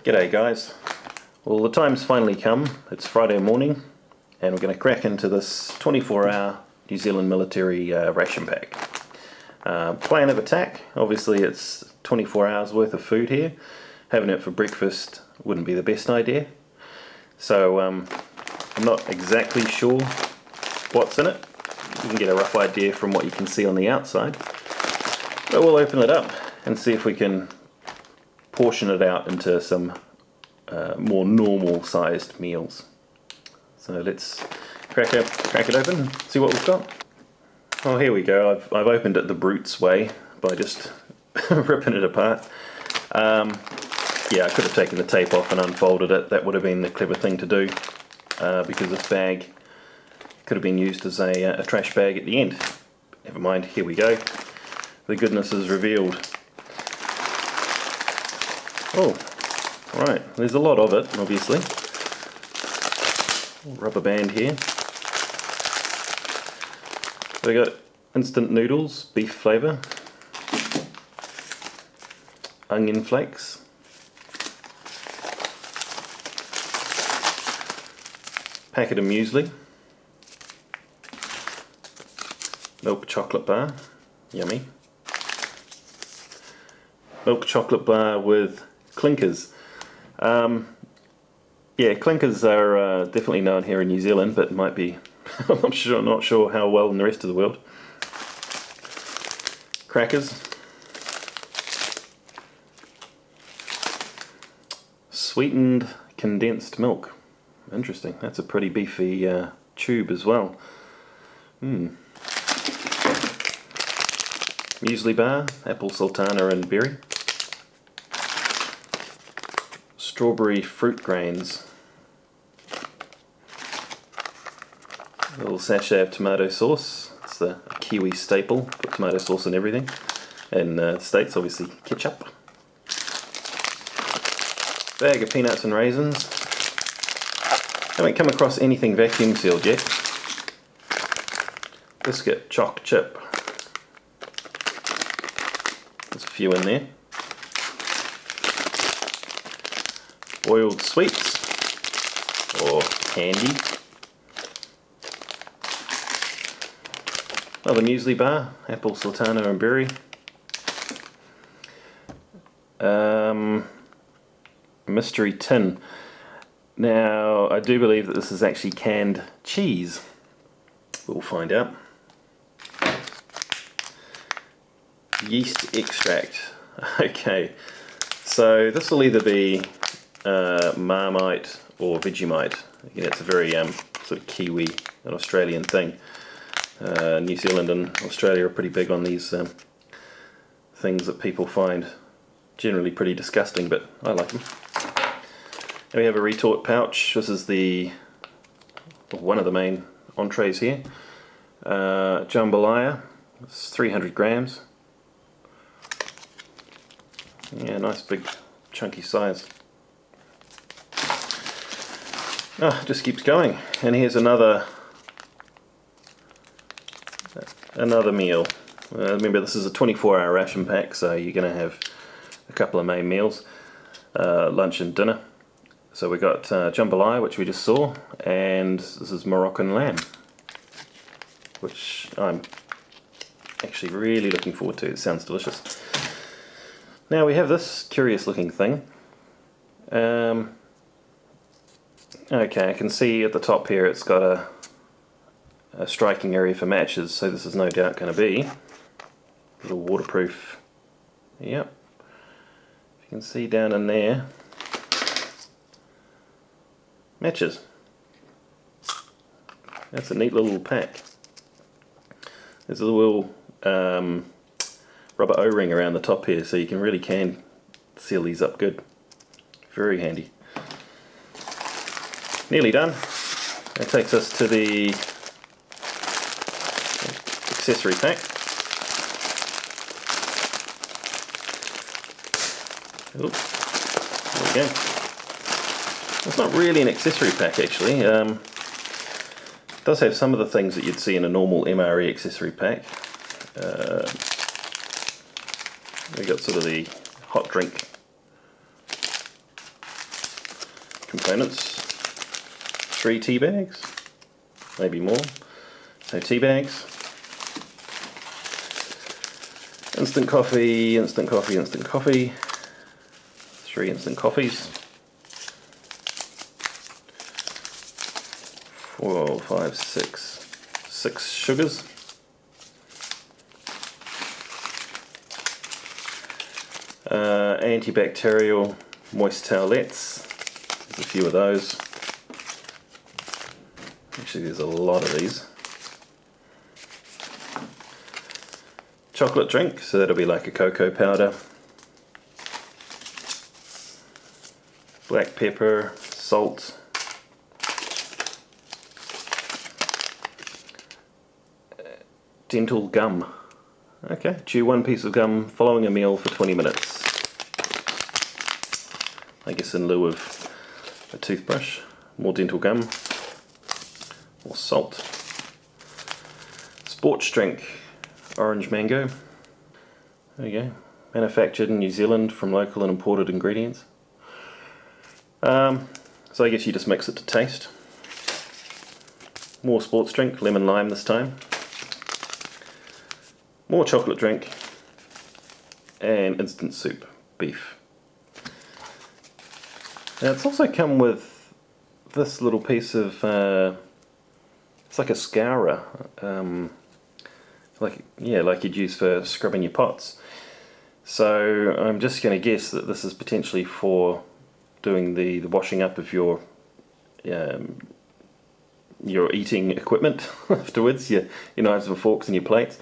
G'day guys. Well, the time's finally come. It's Friday morning and we're going to crack into this 24-hour New Zealand military ration pack. Plan of attack, obviously it's 24 hours worth of food here. Having it for breakfast wouldn't be the best idea. So I'm not exactly sure what's in it. You can get a rough idea from what you can see on the outside. But we'll open it up and see if we can portion it out into some more normal sized meals. So let's crack it open and see what we've got. Oh, here we go. I've opened it the Brute's way by just ripping it apart. Yeah, I could have taken the tape off and unfolded it. That would have been the clever thing to do, because this bag could have been used as a trash bag at the end. Never mind, here we go. The goodness is revealed. Oh, right, there's a lot of it, obviously. Rubber band here. So we got instant noodles, beef flavour, onion flakes, packet of muesli, milk chocolate bar, yummy, milk chocolate bar with clinkers. Yeah, clinkers are definitely known here in New Zealand, but might be, I'm not sure how well in the rest of the world. Crackers, sweetened condensed milk. Interesting, that's a pretty beefy tube as well. Muesli bar, apple sultana and berry. Strawberry fruit grains. A little sachet of tomato sauce. It's the Kiwi staple. Put tomato sauce in everything. In the States, obviously, ketchup. Bag of peanuts and raisins. Haven't come across anything vacuum sealed yet. Biscuit choc chip. There's a few in there. Boiled sweets or candy. Another muesli bar, apple sultana and berry. Mystery tin. Now I do believe that this is actually canned cheese. We'll find out. Yeast extract. Okay, so this will either be Marmite or Vegemite. Again, it's a very sort of Kiwi and Australian thing. New Zealand and Australia are pretty big on these things that people find generally pretty disgusting, but I like them. And we have a retort pouch. This is one of the main entrees here. Jambalaya, it's 300 grams. Yeah, nice big chunky size. Oh, just keeps going. And here's another meal. Remember, this is a 24-hour ration pack, so you're going to have a couple of main meals, lunch and dinner. So we got jambalaya, which we just saw, and this is Moroccan lamb, which I'm actually really looking forward to. It sounds delicious. Now we have this curious looking thing. Okay, I can see at the top here it's got a striking area for matches, so this is no doubt going to be a little waterproof. Yep. You can see down in there, matches. That's a neat little pack. There's a little rubber O-ring around the top here, so you can seal these up good. Very handy. Nearly done. That takes us to the accessory pack. Oops. There we go. It's not really an accessory pack actually. It does have some of the things that you'd see in a normal MRE accessory pack. We got sort of the hot drink components. 3 tea bags, maybe more. So tea bags. Instant coffee, instant coffee, instant coffee. 3 instant coffees. 4, 5, 6 sugars. Antibacterial moist towelettes. There's a few of those. Actually, there's a lot of these. Chocolate drink, so that'll be like a cocoa powder. Black pepper, salt. Dental gum. Okay, chew 1 piece of gum following a meal for 20 minutes. I guess in lieu of a toothbrush. More dental gum. More salt. Sports drink. Orange mango. There you go. Manufactured in New Zealand from local and imported ingredients. So I guess you just mix it to taste. More sports drink. Lemon lime this time. More chocolate drink. And instant soup. Beef. Now it's also come with this little piece of, it's like a scourer, like you'd use for scrubbing your pots. So I'm just going to guess that this is potentially for doing the washing up of your eating equipment afterwards, your knives and forks and your plates.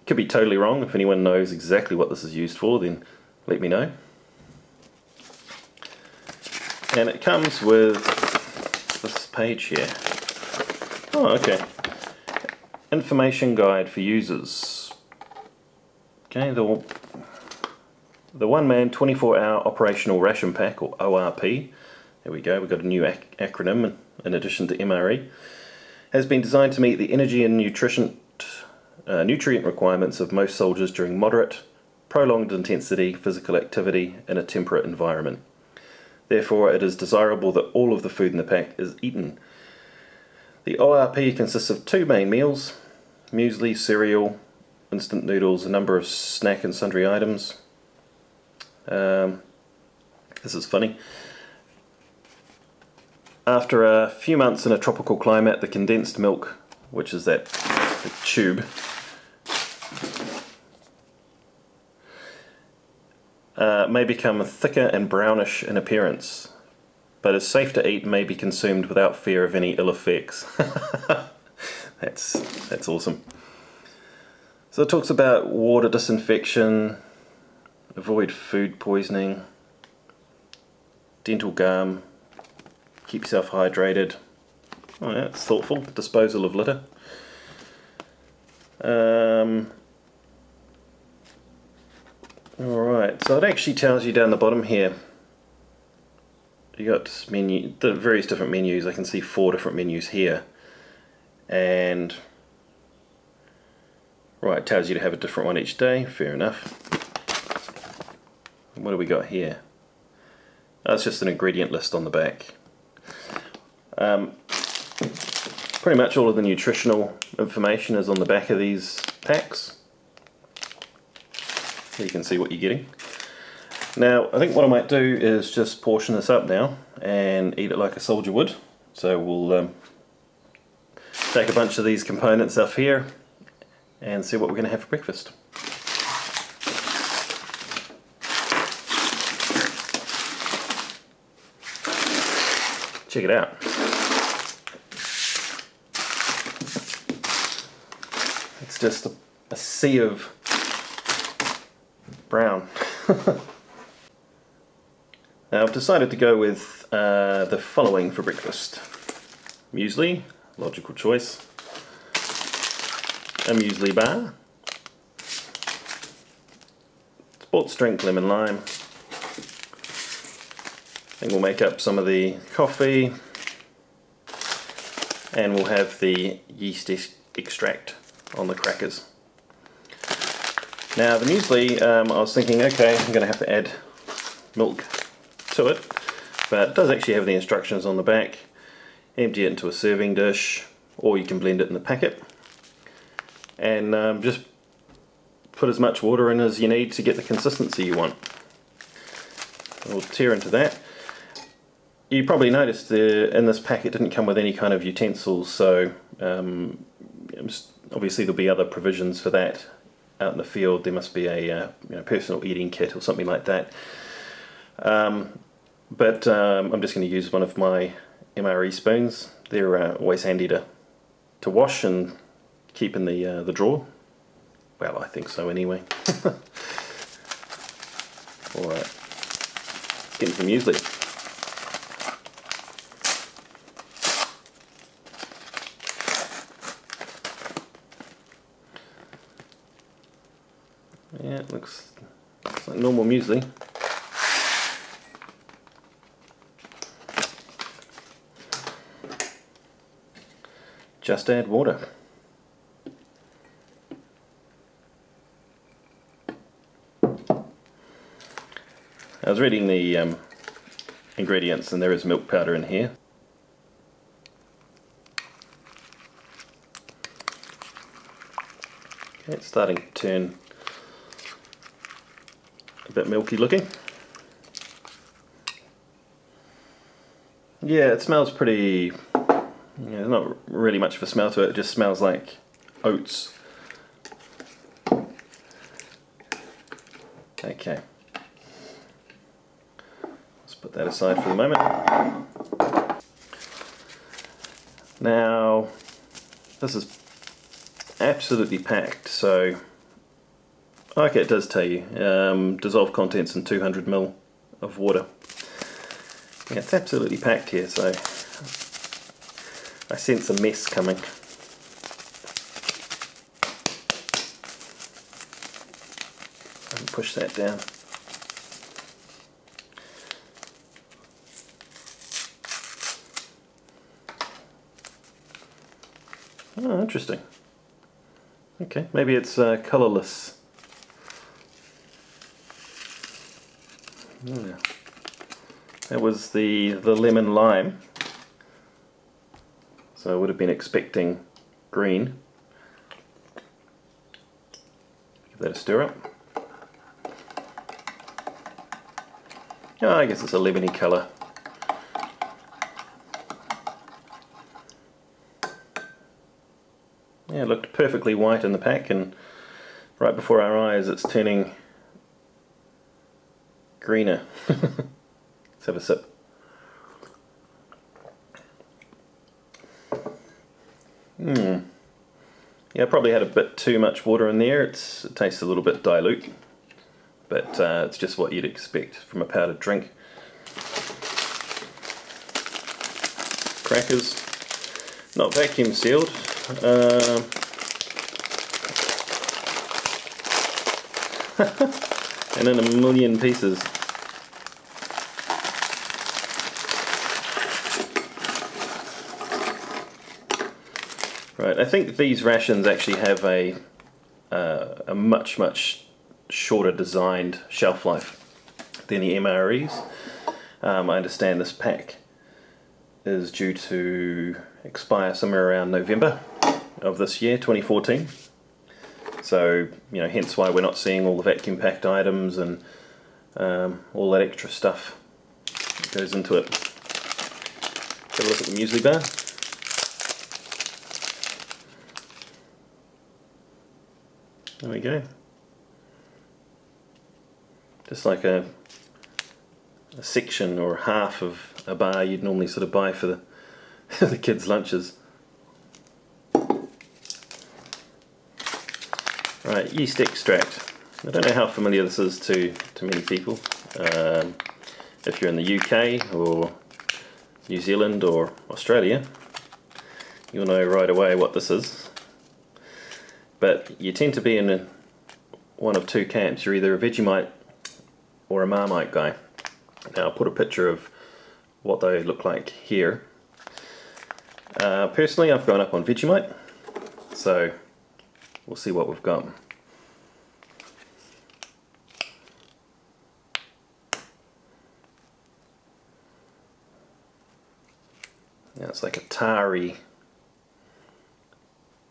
Could be totally wrong. If anyone knows exactly what this is used for, then let me know. And it comes with this page here. Oh, okay. Information guide for users. Okay, the one-man 24-hour Operational Ration Pack, or ORP. There we go, we've got a new acronym in addition to MRE. Has been designed to meet the energy and nutrient requirements of most soldiers during moderate, prolonged intensity physical activity in a temperate environment. Therefore, it is desirable that all of the food in the pack is eaten. The ORP consists of 2 main meals: muesli, cereal, instant noodles, a number of snack and sundry items. This is funny. After a few months in a tropical climate, the condensed milk, which is that tube, may become thicker and brownish in appearance, but is safe to eat and may be consumed without fear of any ill effects. That's awesome. So it talks about water disinfection, avoid food poisoning, dental gum, keep yourself hydrated. Oh yeah, it's thoughtful. Disposal of litter. Alright, so it actually tells you down the bottom here. You got the various different menus. I can see 4 different menus here. And right, it tells you to have a different one each day. Fair enough. What do we got here? That's just an ingredient list on the back. Pretty much all of the nutritional information is on the back of these packs. So you can see what you're getting. Now, I think what I might do is just portion this up now and eat it like a soldier would. So we'll take a bunch of these components off here and see what we're going to have for breakfast. Check it out. It's just a sea of brown. Now I've decided to go with the following for breakfast. Muesli, logical choice. A muesli bar. Sports drink, lemon lime. And we'll make up some of the coffee. And we'll have the yeast extract on the crackers. Now the muesli, I was thinking, okay, I'm going to have to add milk to it. but it does actually have the instructions on the back. Empty it into a serving dish, or you can blend it in the packet, and just put as much water in as you need to get the consistency you want. We'll tear into that. You probably noticed in this pack it didn't come with any kind of utensils, so obviously there'll be other provisions for that out in the field. There must be a personal eating kit or something like that. But I'm just going to use one of my MRE spoons. They're always handy to wash and keep in the drawer. Well, I think so anyway. Alright, let's get some muesli. Yeah, it looks like normal muesli. Just add water. I was reading the ingredients, and there is milk powder in here. Okay, it's starting to turn a bit milky looking. Yeah, it smells pretty... there's not really much of a smell to it. It just smells like oats. Okay. Let's put that aside for the moment. Now, this is absolutely packed, so... Okay, it does tell you. Dissolved contents in 200 ml of water. Yeah, it's absolutely packed here, so... I sense a mess coming. And push that down. Oh, interesting. Okay, maybe it's colourless. Yeah. That was the lemon lime. So I would have been expecting green. Give that a stir up. Oh, I guess it's a lemony colour. Yeah, it looked perfectly white in the pack, and right before our eyes it's turning greener. Let's have a sip. Yeah, I probably had a bit too much water in there. It tastes a little bit dilute, but it's just what you'd expect from a powdered drink. Crackers, not vacuum sealed. And in a million pieces. Right, I think these rations actually have a much shorter designed shelf life than the MREs. I understand this pack is due to expire somewhere around November of this year, 2014. So, hence why we're not seeing all the vacuum packed items and all that extra stuff that goes into it. Have a look at the muesli bar. There we go. Just like a section or half of a bar you'd normally sort of buy for the, the kids' lunches. Right, yeast extract. I don't know how familiar this is to many people. If you're in the UK or New Zealand or Australia, you'll know right away what this is. But you tend to be in one of two camps. You're either a Vegemite or a Marmite guy. Now I'll put a picture of what they look like here. Personally, I've grown up on Vegemite, so we'll see what we've got. Now it's like a tarry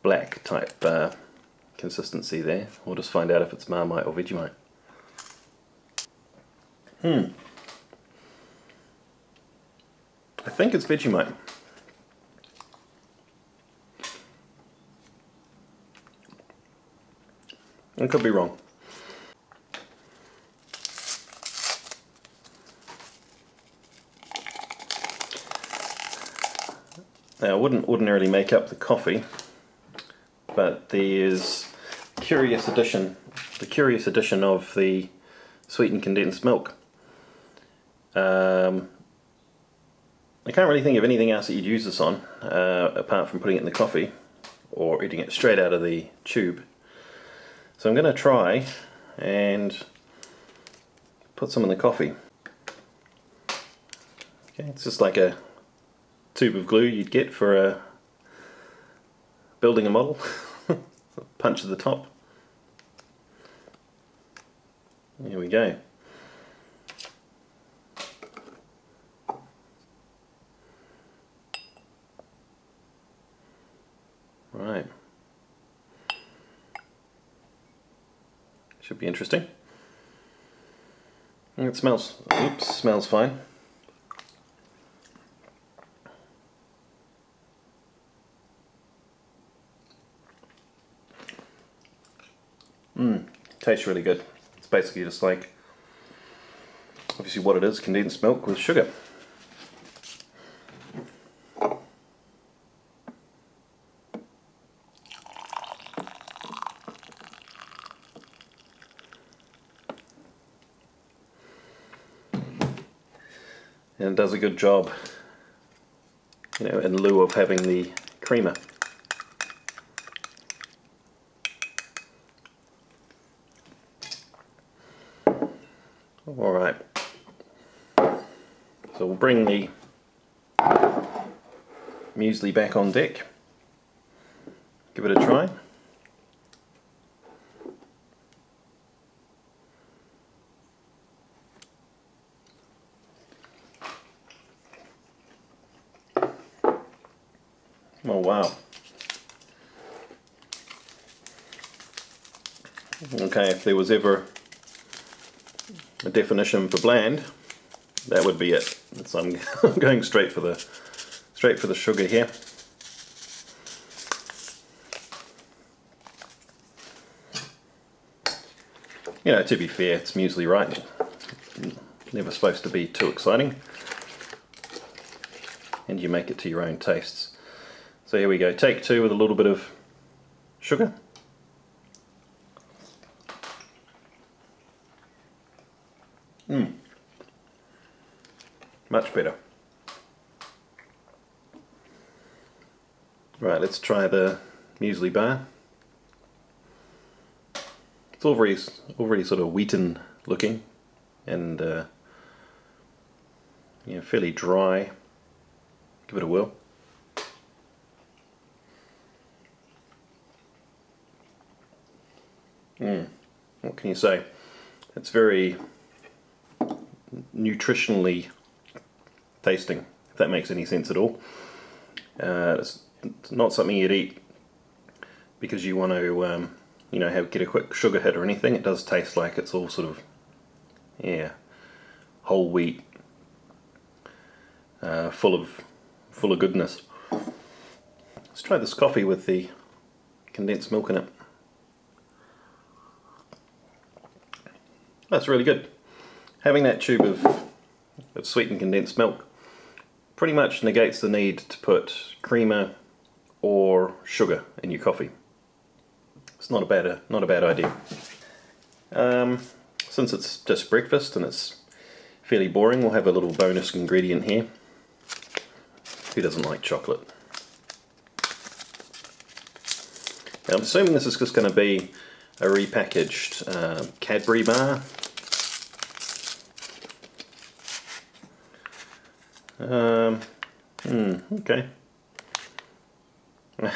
black type consistency there. We'll just find out if it's Marmite or Vegemite. I think it's Vegemite. I could be wrong. Now I wouldn't ordinarily make up the coffee, but there's the curious addition of the sweetened condensed milk. I can't really think of anything else that you'd use this on, apart from putting it in the coffee or eating it straight out of the tube. So I'm going to try and put some in the coffee. Okay, it's just like a tube of glue you'd get for building a model. Punch at the top. There we go. Right. Should be interesting. It smells fine. Tastes really good. It's basically just like, obviously what it is, condensed milk with sugar. And it does a good job, you know, in lieu of having the creamer. Alright, so we'll bring the muesli back on deck, give it a try. Oh wow. Okay, if there was ever a definition for bland, that would be it. So I'm going straight for the sugar here. You know, to be fair, it's muesli, right? Never supposed to be too exciting, and you make it to your own tastes. So here we go, take two with a little bit of sugar. Much better. Right, let's try the muesli bar. It's already sort of wheaten looking and yeah, fairly dry. Give it a whirl. What can you say? It's very nutritionally tasting, if that makes any sense at all. It's not something you'd eat because you want to, you know, get a quick sugar hit or anything. It does taste like it's all sort of, yeah, whole wheat, full of goodness. Let's try this coffee with the condensed milk in it. That's really good. Having that tube of sweetened condensed milk pretty much negates the need to put creamer or sugar in your coffee. It's not a bad idea. Since it's just breakfast and it's fairly boring, we'll have a little bonus ingredient here. Who doesn't like chocolate? Now, I'm assuming this is just going to be a repackaged Cadbury bar. Okay. It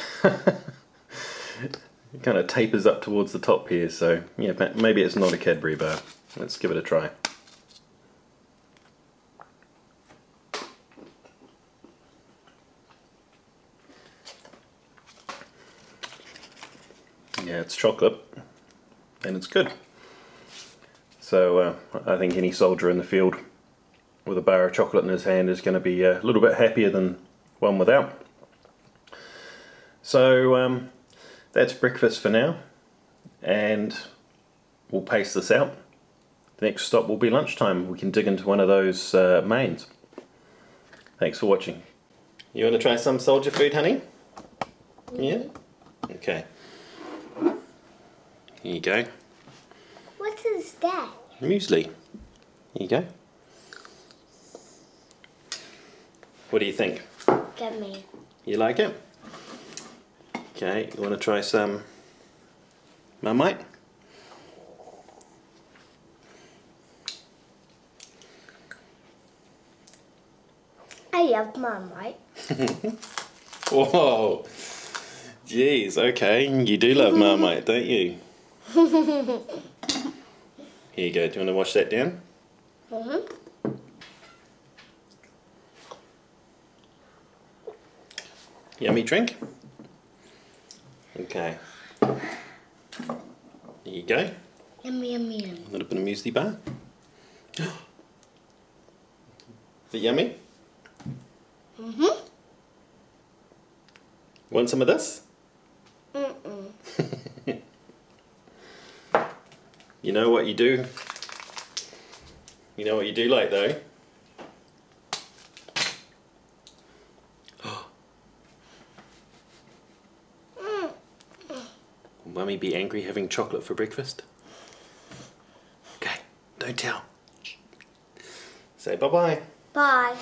kind of tapers up towards the top here, so yeah, maybe it's not a Cadbury bar. Let's give it a try. Yeah, it's chocolate and it's good. So I think any soldier in the field with a bar of chocolate in his hand is going to be a little bit happier than one without. So that's breakfast for now, and we'll pace this out. The next stop will be lunchtime. We can dig into one of those mains. Thanks for watching. You want to try some soldier food, honey? Yeah? Okay. Here you go. What is that? Muesli. Here you go. What do you think? Get me. You like it? Okay, you want to try some Marmite? I love Marmite. Whoa! Jeez, okay, you do love Marmite, don't you? Here you go, do you want to wash that down? Yummy drink? Okay. There you go. Yummy, yummy, yummy. A little bit of muesli bar. Is it yummy? Want some of this? You know what you do? You know what you do like though? Will Mummy be angry having chocolate for breakfast? Okay, don't tell. Say bye-bye. Bye.